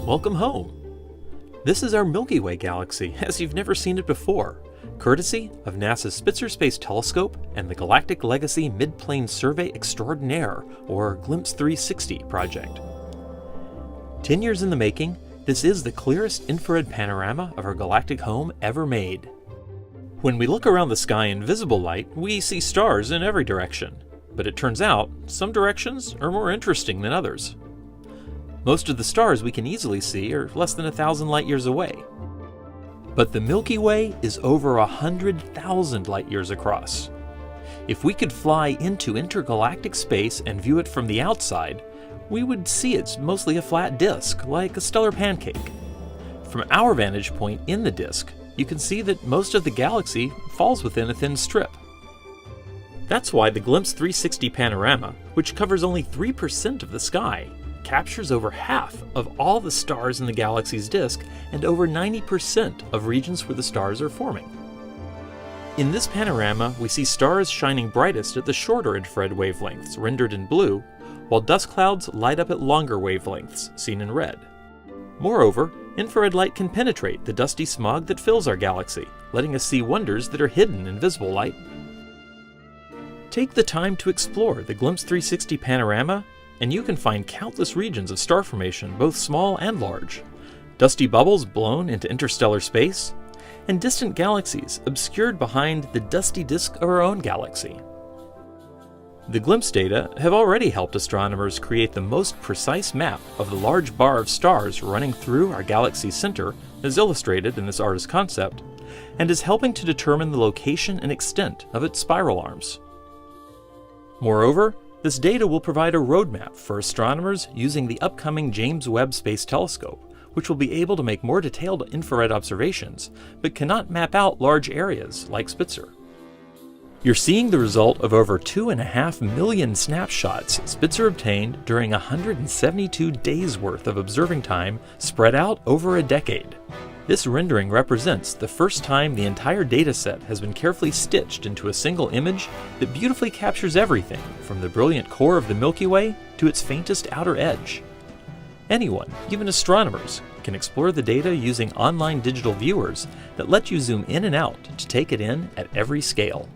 Welcome home! This is our Milky Way galaxy as you've never seen it before, courtesy of NASA's Spitzer Space Telescope and the Galactic Legacy Mid-Plane Survey Extraordinaire, or GLIMPSE 360 project. 10 years in the making, this is the clearest infrared panorama of our galactic home ever made. When we look around the sky in visible light, we see stars in every direction. But it turns out, some directions are more interesting than others. Most of the stars we can easily see are less than 1,000 light years away. But the Milky Way is over 100,000 light years across. If we could fly into intergalactic space and view it from the outside, we would see it's mostly a flat disk, like a stellar pancake. From our vantage point in the disk, you can see that most of the galaxy falls within a thin strip. That's why the GLIMPSE 360 panorama, which covers only 3% of the sky, captures over half of all the stars in the galaxy's disk and over 90% of regions where the stars are forming. In this panorama, we see stars shining brightest at the shorter infrared wavelengths, rendered in blue, while dust clouds light up at longer wavelengths, seen in red. Moreover, infrared light can penetrate the dusty smog that fills our galaxy, letting us see wonders that are hidden in visible light. Take the time to explore the GLIMPSE 360 panorama, and you can find countless regions of star formation, both small and large, dusty bubbles blown into interstellar space, and distant galaxies obscured behind the dusty disk of our own galaxy. The GLIMPSE data have already helped astronomers create the most precise map of the large bar of stars running through our galaxy's center, as illustrated in this artist's concept, and is helping to determine the location and extent of its spiral arms. Moreover, this data will provide a roadmap for astronomers using the upcoming James Webb Space Telescope, which will be able to make more detailed infrared observations, but cannot map out large areas like Spitzer. You're seeing the result of over 2.5 million snapshots Spitzer obtained during 172 days worth of observing time spread out over a decade. This rendering represents the first time the entire dataset has been carefully stitched into a single image that beautifully captures everything from the brilliant core of the Milky Way to its faintest outer edge. Anyone, even astronomers, can explore the data using online digital viewers that let you zoom in and out to take it in at every scale.